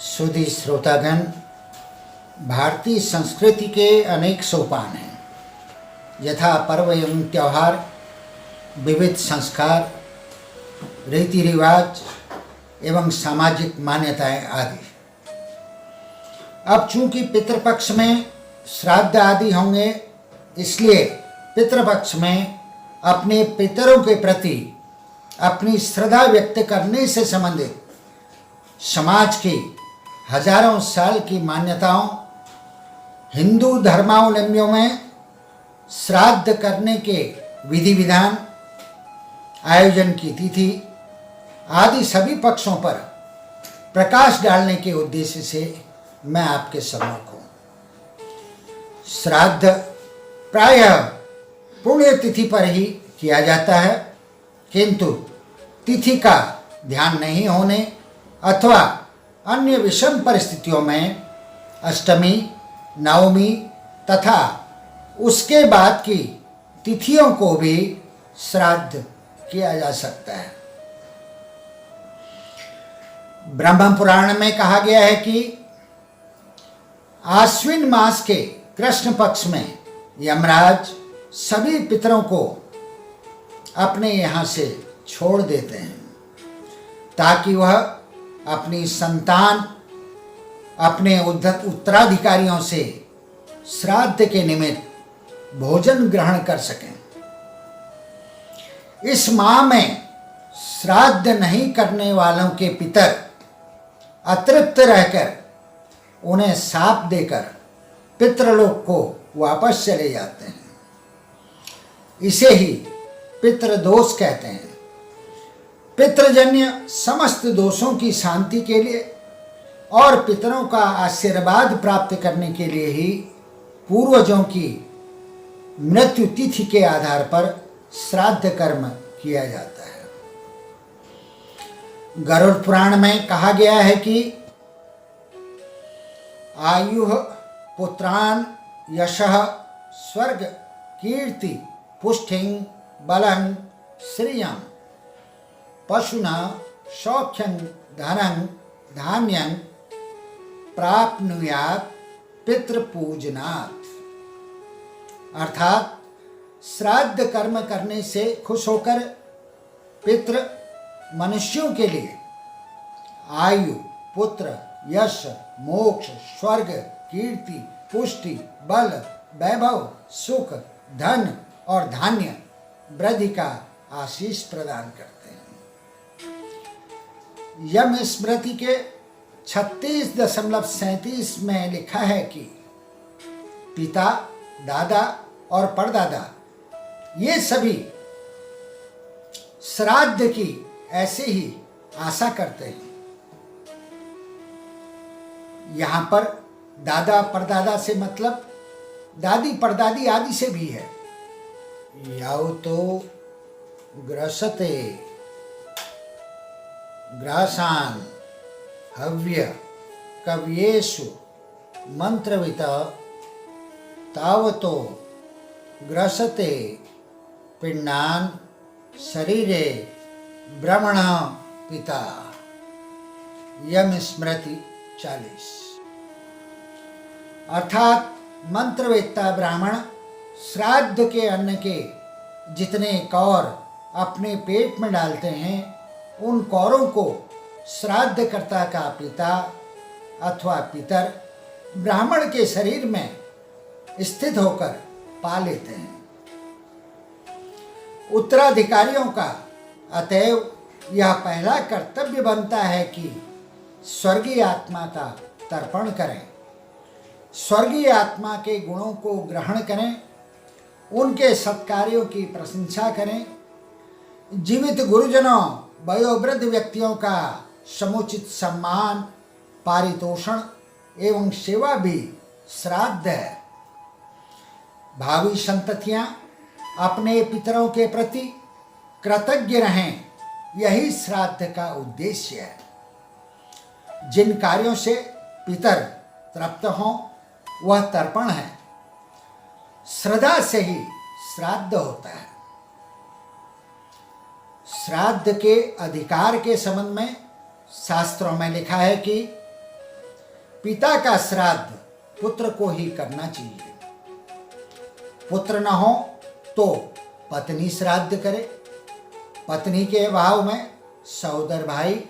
सुधी श्रोतागण, भारतीय संस्कृति के अनेक सोपान हैं, यथा पर्व एवं त्यौहार, विविध संस्कार, रीति रिवाज एवं सामाजिक मान्यताएं आदि। अब चूंकि पितृपक्ष में श्राद्ध आदि होंगे, इसलिए पितृपक्ष में अपने पितरों के प्रति अपनी श्रद्धा व्यक्त करने से संबंधित समाज की हजारों साल की मान्यताओं, हिंदू धर्मावलंबियों में श्राद्ध करने के विधि विधान, आयोजन की तिथि आदि सभी पक्षों पर प्रकाश डालने के उद्देश्य से मैं आपके सम्मुख हूँ। श्राद्ध प्रायः पुण्य तिथि पर ही किया जाता है, किंतु तिथि का ध्यान नहीं होने अथवा अन्य विषम परिस्थितियों में अष्टमी, नवमी तथा उसके बाद की तिथियों को भी श्राद्ध किया जा सकता है। ब्रह्म पुराण में कहा गया है कि आश्विन मास के कृष्ण पक्ष में यमराज सभी पितरों को अपने यहाँ से छोड़ देते हैं ताकि वह अपनी संतान, अपने उत्तराधिकारियों से श्राद्ध के निमित्त भोजन ग्रहण कर सकें। इस माह में श्राद्ध नहीं करने वालों के पितर अतृप्त रहकर उन्हें शाप देकर पितृलोक को वापस चले जाते हैं। इसे ही पितृदोष कहते हैं। पितृजन्य समस्त दोषों की शांति के लिए और पितरों का आशीर्वाद प्राप्त करने के लिए ही पूर्वजों की मृत्यु तिथि के आधार पर श्राद्ध कर्म किया जाता है। गरुड़ पुराण में कहा गया है कि आयुः पुत्रान् यशः स्वर्ग कीर्ति पुष्टिं बलं श्रियं पशुना सौख्यं धनं धान्यं प्राप्नुयात् पितृपूजनात्। अर्थात श्राद्ध कर्म करने से खुश होकर पितृ मनुष्यों के लिए आयु, पुत्र, यश, मोक्ष, स्वर्ग, कीर्ति, पुष्टि, बल, वैभव, सुख, धन और धान्य वृद्धि का आशीष प्रदान करते हैं। यम स्मृति के 36.37 में लिखा है कि पिता, दादा और परदादा ये सभी श्राद्ध की ऐसे ही आशा करते हैं। यहाँ पर दादा परदादा से मतलब दादी परदादी आदि से भी है। याव तो ग्रसते ग्रासान हव्य कव्येषु मंत्रवित तावतो ग्रसते पिंडान शरीरे ब्रह्मण पिता। यम स्मृति 40। अर्थात मंत्रवेत्ता ब्राह्मण श्राद्ध के अन्न के जितने कौर अपने पेट में डालते हैं, उन कौरों को श्राद्धकर्ता का पिता अथवा पितर ब्राह्मण के शरीर में स्थित होकर पा लेते हैं। उत्तराधिकारियों का अतएव यह पहला कर्तव्य बनता है कि स्वर्गीय आत्मा का तर्पण करें, स्वर्गीय आत्मा के गुणों को ग्रहण करें, उनके सत्कार्यों की प्रशंसा करें, जीवित गुरुजनों, वयोवृद्ध व्यक्तियों का समुचित सम्मान, पारितोषण एवं सेवा भी श्राद्ध है। भावी संततियां अपने पितरों के प्रति कृतज्ञ रहें, यही श्राद्ध का उद्देश्य है। जिन कार्यों से पितर तृप्त हों वह तर्पण है। श्रद्धा से ही श्राद्ध होता है। श्राद्ध के अधिकार के संबंध में शास्त्रों में लिखा है कि पिता का श्राद्ध पुत्र को ही करना चाहिए। पुत्र न हो तो पत्नी श्राद्ध करे। पत्नी के अभाव में सहोदर भाई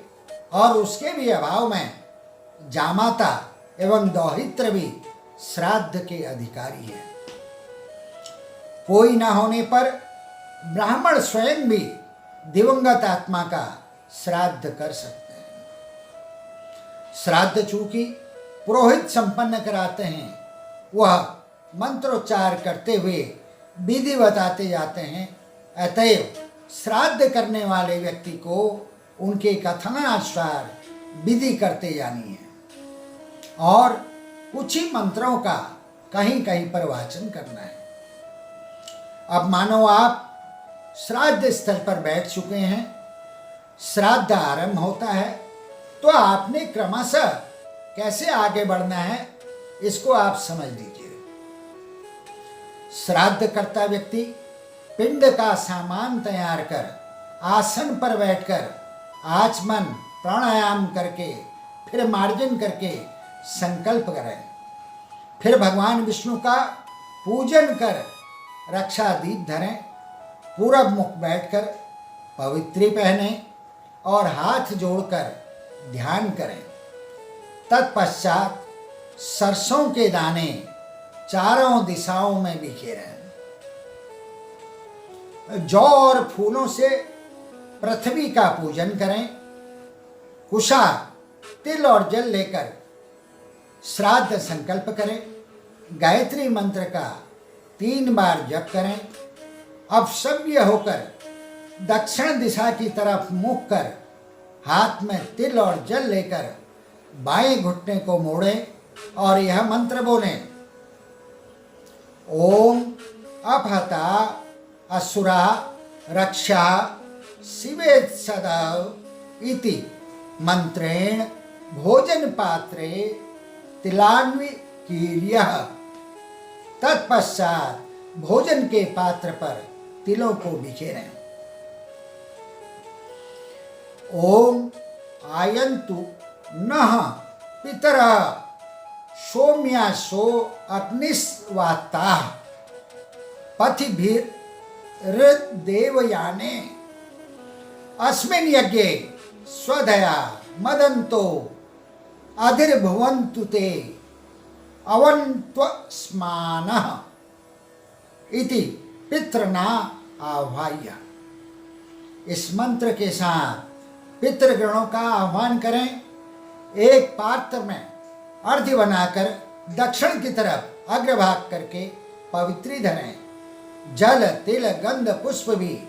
और उसके भी अभाव में जामाता एवं दौहित्र भी श्राद्ध के अधिकारी हैं। कोई न होने पर ब्राह्मण स्वयं भी दिवंगत आत्मा का श्राद्ध कर सकते हैं। श्राद्ध चूंकि पुरोहित संपन्न कराते हैं, वह मंत्रोच्चार करते हुए विधि बताते जाते हैं। अतएव श्राद्ध करने वाले व्यक्ति को उनके कथनानुसार विधि करते जानी है और कुछ ही मंत्रों का कहीं कहीं पर वाचन करना है। अब मानो आप श्राद्ध स्थल पर बैठ चुके हैं, श्राद्ध आरंभ होता है, तो आपने क्रमशः कैसे आगे बढ़ना है इसको आप समझ लीजिए। श्राद्ध करता व्यक्ति पिंड का सामान तैयार कर आसन पर बैठकर आचमन प्राणायाम करके फिर मार्जन करके संकल्प करें। फिर भगवान विष्णु का पूजन कर रक्षा दीप धरें, पूरब मुख बैठकर पवित्री पहने और हाथ जोड़कर ध्यान करें। तत्पश्चात सरसों के दाने चारों दिशाओं में बिखेरें। जौ और फूलों से पृथ्वी का पूजन करें। कुशा तिल और जल लेकर श्राद्ध संकल्प करें। गायत्री मंत्र का 3 बार जप करें। अब सभ्य होकर दक्षिण दिशा की तरफ मुख कर हाथ में तिल और जल लेकर बाएं घुटने को मोड़ें और यह मंत्र बोलें। ओम अपहता असुरा रक्षा शिवेत सदैव इति मंत्रेण भोजन पात्रे तिलान्वी कीर्यः। तत्पश्चात भोजन के पात्र पर तिलों को बिखेरें। ओम आयन्तु नः पितरः सोम्यासो अग्निस्वाताः पथिभिर्देवयाने अस्मिन् यज्ञे स्वधया मदन्तो अधिर्भवन्तु ते अवन्त्वस्मानः इति पितृना आह्वाय। इस मंत्र के साथ पितृगणों का आह्वान करें। एक पात्र में अर्घ्य बनाकर दक्षिण की तरफ अग्रभाग करके पवित्री धरें। जल तिल गंध पुष्प भी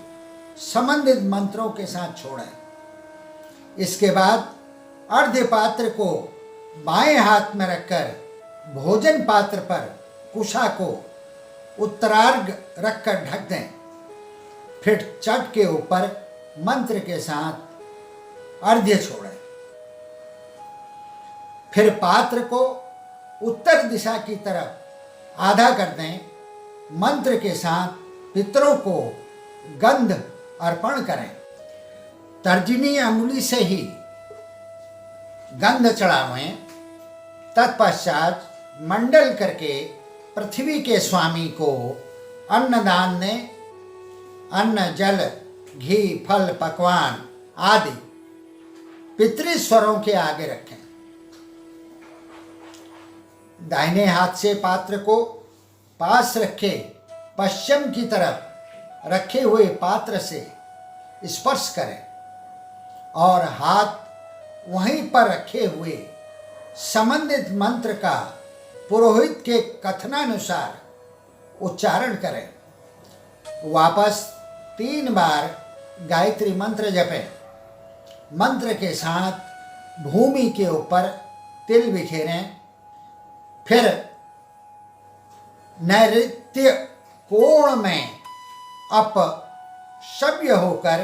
संबंधित मंत्रों के साथ छोड़ें। इसके बाद अर्घ्य पात्र को बाएं हाथ में रखकर भोजन पात्र पर कुशा को उत्तरार्घ रखकर ढक दें। फिर चट के ऊपर मंत्र के साथ अर्घ्य छोड़ें। फिर पात्र को उत्तर दिशा की तरफ आधा कर दें। मंत्र के साथ पितरों को गंध अर्पण करें। तर्जनी अंगुली से ही गंध चढ़ावें। तत्पश्चात मंडल करके पृथ्वी के स्वामी को अन्नदान दें। अन्न जल घी फल पकवान आदि पितृस्वरों के आगे रखें। दाहिने हाथ से पात्र को पास रखे पश्चिम की तरफ रखे हुए पात्र से स्पर्श करें और हाथ वहीं पर रखे हुए संबंधित मंत्र का पुरोहित के कथनानुसार उच्चारण करें। वापस 3 बार गायत्री मंत्र जपें। मंत्र के साथ भूमि के ऊपर तिल बिखेरें। फिर नैऋत्य कोण में अपसव्य होकर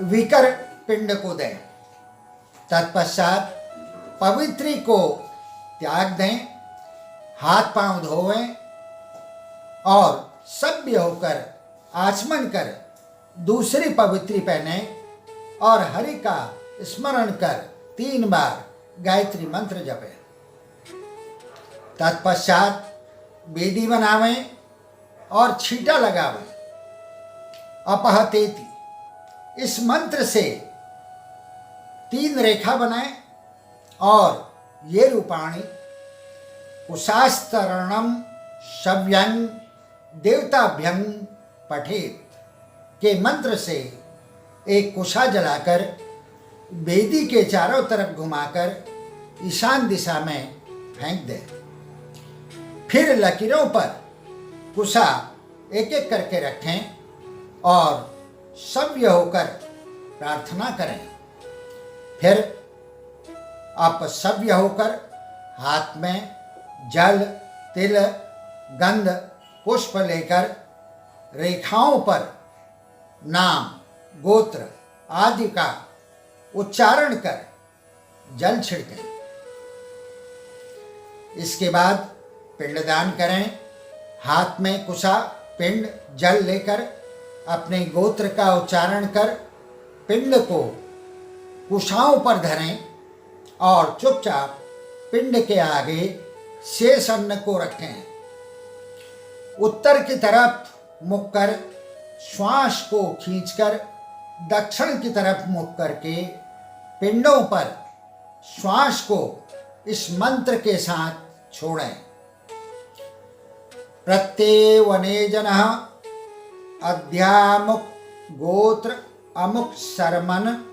विकर पिंड को दें। तत्पश्चात पवित्री को त्याग दें। हाथ पांव धोवें और सभ्य होकर आचमन कर दूसरी पवित्री पहने और हरि का स्मरण कर 3 बार गायत्री मंत्र जपें। तत्पश्चात बेदी बनावें और छींटा लगावें। अपहतेति इस मंत्र से 3 रेखा बनाएं और ये रूपाणी कुशास्तरणम शव्यं देवताभ्यं पठेत के मंत्र से एक कुशा जलाकर बेदी के चारों तरफ घुमाकर ईशान दिशा में फेंक दें। फिर लकीरों पर कुशा एक एक करके रखें और सव्य होकर प्रार्थना करें। फिर आप सव्य होकर हाथ में जल, तिल, गंध, पुष्प लेकर रेखाओं पर नाम, गोत्र आदि का उच्चारण कर जल छिड़कें। इसके बाद पिंडदान करें। हाथ में कुशा, पिंड, जल लेकर अपने गोत्र का उच्चारण कर पिंड को कुशाओं पर धरें और चुपचाप पिंड के आगे शेष अन्न को रखें। उत्तर की तरफ मुख कर श्वास को खींचकर दक्षिण की तरफ मुख करके पिंडों पर श्वास को इस मंत्र के साथ छोड़ें। प्रत्येवने जनः अध्यामुख गोत्र अमुक शर्मन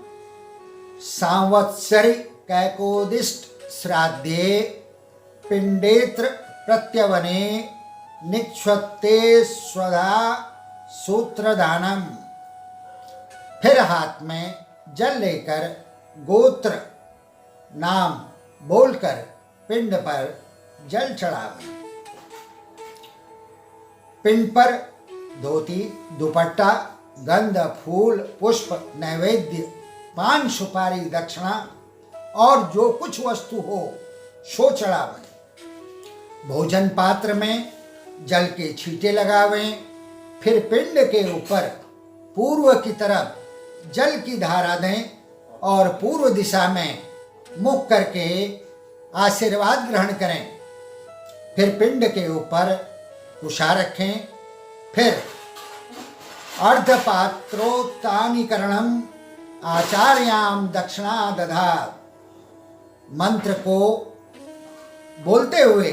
संवत्सरि कैकोदिष्ट श्राद्धे पिंडेत्र प्रत्यवने निक्षत्ते स्वधा सूत्रदानम। फिर हाथ में जल लेकर गोत्र नाम बोलकर पिंड पर जल चढ़ावें। पिंड पर धोती, दुपट्टा, गंध, फूल, पुष्प, नैवेद्य, पान, सुपारी, दक्षिणा और जो कुछ वस्तु हो सो चढ़ावें। भोजन पात्र में जल के छींटे लगावें। फिर पिंड के ऊपर पूर्व की तरफ जल की धारा दें और पूर्व दिशा में मुख करके आशीर्वाद ग्रहण करें। फिर पिंड के ऊपर कुशा रखें। फिर अर्धपात्रोत्तानीकरणम आचार्याम दक्षिणा दधात मंत्र को बोलते हुए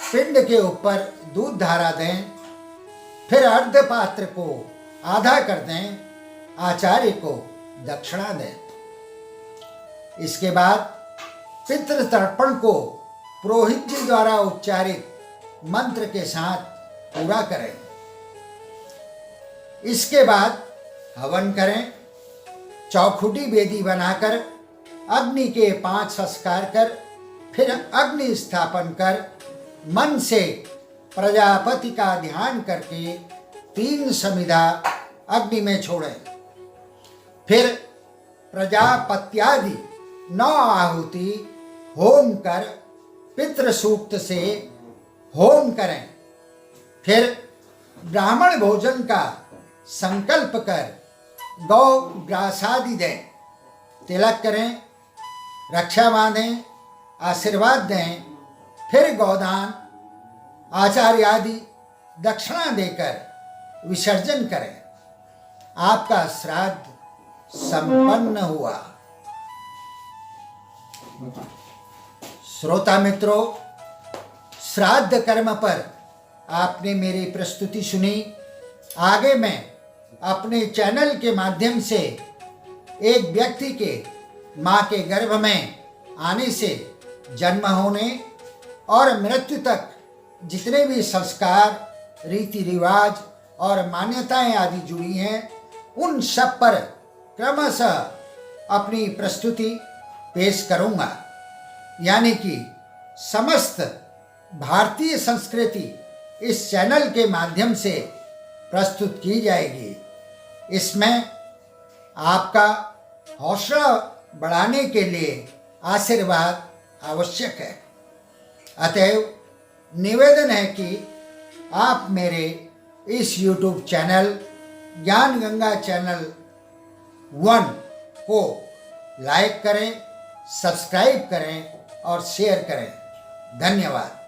पिंड के ऊपर दूध धारा दें। फिर अर्ध पात्र को आधा कर दें, आचार्य को दक्षिणा दें। इसके बाद पितृ तर्पण को पुरोहित जी द्वारा उच्चारित मंत्र के साथ पूरा करें। इसके बाद हवन करें। चौखुटी बेदी बनाकर अग्नि के 5 संस्कार कर फिर अग्नि स्थापन कर मन से प्रजापति का ध्यान करके 3 समिधा अग्नि में छोड़ें। फिर प्रजापत्यादि 9 आहुति होम कर पितृ सूक्त से होम करें। फिर ब्राह्मण भोजन का संकल्प कर गौ ग्रासादि दें, तिलक करें, रक्षा बांधें, आशीर्वाद दें। फिर गौदान, आचार्य आदि दक्षिणा देकर विसर्जन करें। आपका श्राद्ध संपन्न हुआ। श्रोता मित्रों, श्राद्ध कर्म पर आपने मेरी प्रस्तुति सुनी। आगे मैं अपने चैनल के माध्यम से एक व्यक्ति के माँ के गर्भ में आने से जन्म होने और मृत्यु तक जितने भी संस्कार, रीति रिवाज और मान्यताएं आदि जुड़ी हैं, उन सब पर क्रमशः अपनी प्रस्तुति पेश करूंगा। यानी कि समस्त भारतीय संस्कृति इस चैनल के माध्यम से प्रस्तुत की जाएगी। इसमें आपका हौसला बढ़ाने के लिए आशीर्वाद आवश्यक है। अतएव निवेदन है कि आप मेरे इस YouTube चैनल ज्ञान गंगा चैनल 1 को लाइक करें, सब्सक्राइब करें और शेयर करें। धन्यवाद।